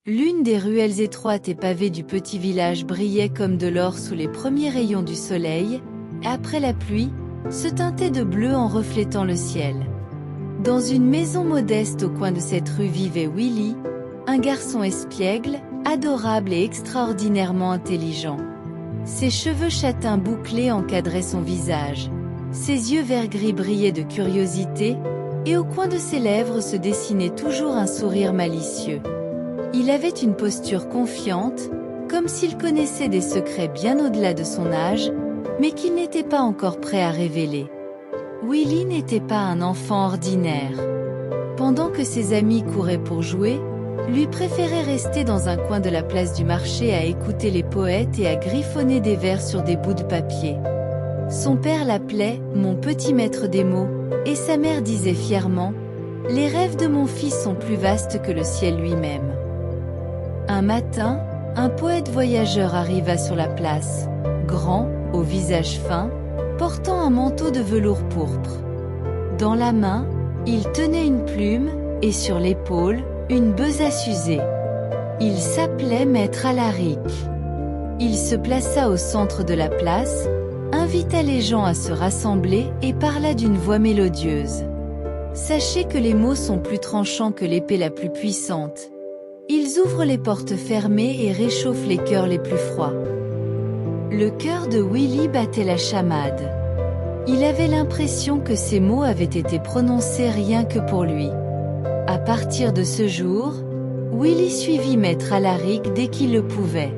L'une des ruelles étroites et pavées du petit village brillait comme de l'or sous les premiers rayons du soleil, et après la pluie, se teintait de bleu en reflétant le ciel. Dans une maison modeste au coin de cette rue vivait Willy, un garçon espiègle, adorable et extraordinairement intelligent. Ses cheveux châtains bouclés encadraient son visage. Ses yeux vert-gris brillaient de curiosité, et au coin de ses lèvres se dessinait toujours un sourire malicieux. Il avait une posture confiante, comme s'il connaissait des secrets bien au-delà de son âge, mais qu'il n'était pas encore prêt à révéler. Willy n'était pas un enfant ordinaire. Pendant que ses amis couraient pour jouer, lui préférait rester dans un coin de la place du marché à écouter les poètes et à griffonner des vers sur des bouts de papier. Son père l'appelait « mon petit maître des mots », et sa mère disait fièrement « les rêves de mon fils sont plus vastes que le ciel lui-même ». Un matin, un poète voyageur arriva sur la place, grand, au visage fin, portant un manteau de velours pourpre. Dans la main, il tenait une plume, et sur l'épaule, une besace usée. Il s'appelait Maître Alaric. Il se plaça au centre de la place, invita les gens à se rassembler et parla d'une voix mélodieuse. Sachez que les mots sont plus tranchants que l'épée la plus puissante. Ils ouvrent les portes fermées et réchauffent les cœurs les plus froids. Le cœur de Willy battait la chamade. Il avait l'impression que ces mots avaient été prononcés rien que pour lui. À partir de ce jour, Willy suivit Maître Alaric dès qu'il le pouvait.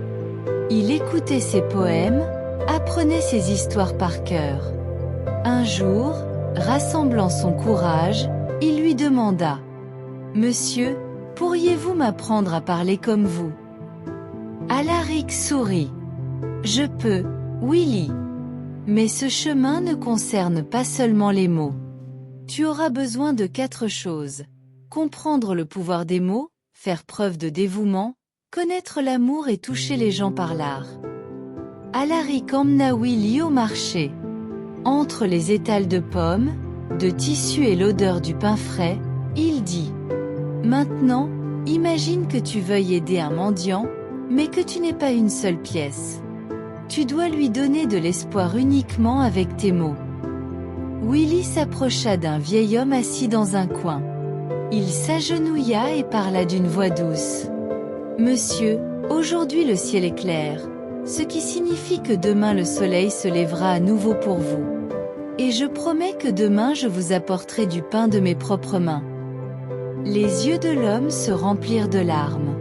Il écoutait ses poèmes, apprenait ses histoires par cœur. Un jour, rassemblant son courage, il lui demanda « Monsieur, pourriez-vous m'apprendre à parler comme vous ?» Alaric sourit. « Je peux, Willy. Mais ce chemin ne concerne pas seulement les mots. Tu auras besoin de 4 choses. Comprendre le pouvoir des mots, faire preuve de dévouement, connaître l'amour et toucher les gens par l'art. » Alaric emmena Willy au marché. Entre les étals de pommes, de tissus et l'odeur du pain frais, il dit « Maintenant, imagine que tu veuilles aider un mendiant, mais que tu n'aies pas une seule pièce. Tu dois lui donner de l'espoir uniquement avec tes mots. » Willy s'approcha d'un vieil homme assis dans un coin. Il s'agenouilla et parla d'une voix douce. « Monsieur, aujourd'hui le ciel est clair, ce qui signifie que demain le soleil se lèvera à nouveau pour vous. Et je promets que demain je vous apporterai du pain de mes propres mains. » Les yeux de l'homme se remplirent de larmes.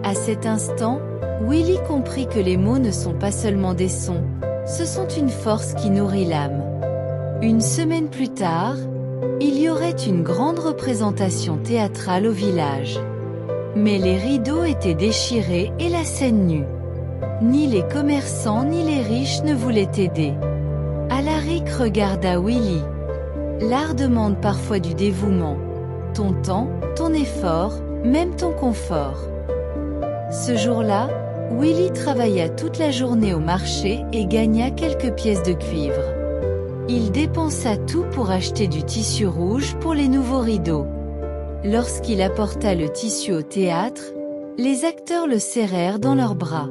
À cet instant, Willy comprit que les mots ne sont pas seulement des sons, ce sont une force qui nourrit l'âme. Une semaine plus tard, il y aurait une grande représentation théâtrale au village. Mais les rideaux étaient déchirés et la scène nue. Ni les commerçants ni les riches ne voulaient aider. Alaric regarda Willy. L'art demande parfois du dévouement. Ton temps, ton effort, même ton confort. Ce jour-là, Willy travailla toute la journée au marché et gagna quelques pièces de cuivre. Il dépensa tout pour acheter du tissu rouge pour les nouveaux rideaux. Lorsqu'il apporta le tissu au théâtre, les acteurs le serrèrent dans leurs bras.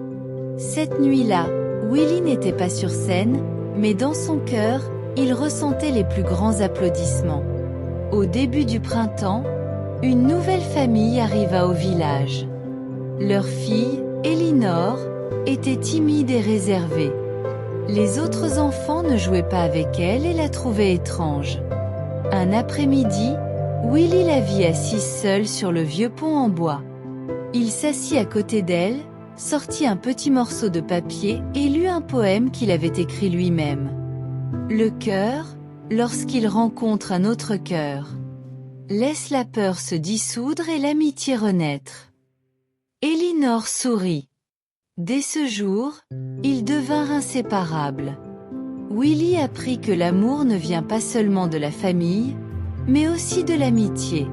Cette nuit-là, Willy n'était pas sur scène, mais dans son cœur, il ressentait les plus grands applaudissements. Au début du printemps, une nouvelle famille arriva au village. Leur fille, Elinor, était timide et réservée. Les autres enfants ne jouaient pas avec elle et la trouvaient étrange. Un après-midi, Willy la vit assise seule sur le vieux pont en bois. Il s'assit à côté d'elle, sortit un petit morceau de papier et lut un poème qu'il avait écrit lui-même. Le cœur, lorsqu'il rencontre un autre cœur, laisse la peur se dissoudre et l'amitié renaître. Elinor sourit. Dès ce jour, ils devinrent inséparables. Willy apprit que l'amour ne vient pas seulement de la famille, mais aussi de l'amitié.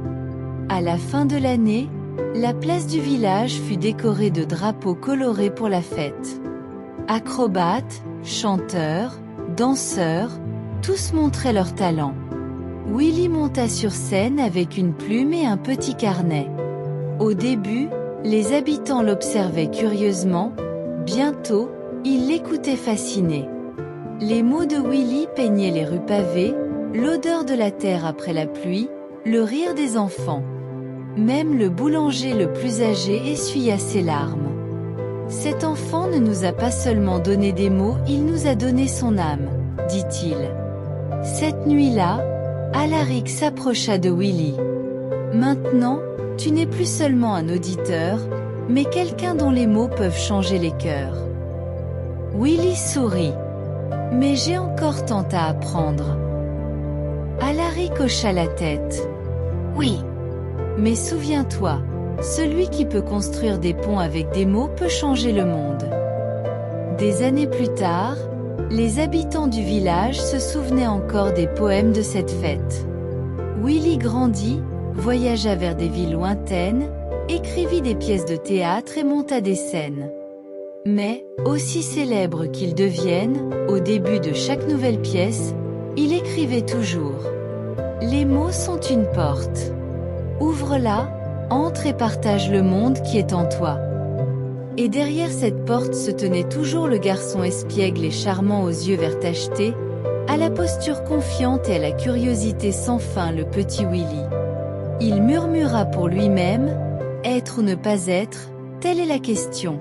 À la fin de l'année, la place du village fut décorée de drapeaux colorés pour la fête. Acrobates, chanteurs, danseurs, tous montraient leur talent. Willy monta sur scène avec une plume et un petit carnet. Au début, Les habitants l'observaient curieusement. Bientôt, ils l'écoutaient fascinés. Les mots de Willy peignaient les rues pavées, l'odeur de la terre après la pluie, le rire des enfants. Même le boulanger le plus âgé essuya ses larmes. Cet enfant ne nous a pas seulement donné des mots, il nous a donné son âme, dit-il. Cette nuit-là, Alaric s'approcha de Willy. Maintenant, tu n'es plus seulement un auditeur, mais quelqu'un dont les mots peuvent changer les cœurs. Willy sourit. Mais j'ai encore tant à apprendre. Alaric hocha la tête. Oui. Mais souviens-toi, celui qui peut construire des ponts avec des mots peut changer le monde. Des années plus tard, les habitants du village se souvenaient encore des poèmes de cette fête. Willy grandit, voyagea vers des villes lointaines, écrivit des pièces de théâtre et monta des scènes. Mais, aussi célèbre qu'il devienne, au début de chaque nouvelle pièce, il écrivait toujours. Les mots sont une porte. Ouvre-la, entre et partage le monde qui est en toi. Et derrière cette porte se tenait toujours le garçon espiègle et charmant aux yeux verts tachetés, à la posture confiante et à la curiosité sans fin, le petit Willy. Il murmura pour lui-même, être ou ne pas être, telle est la question.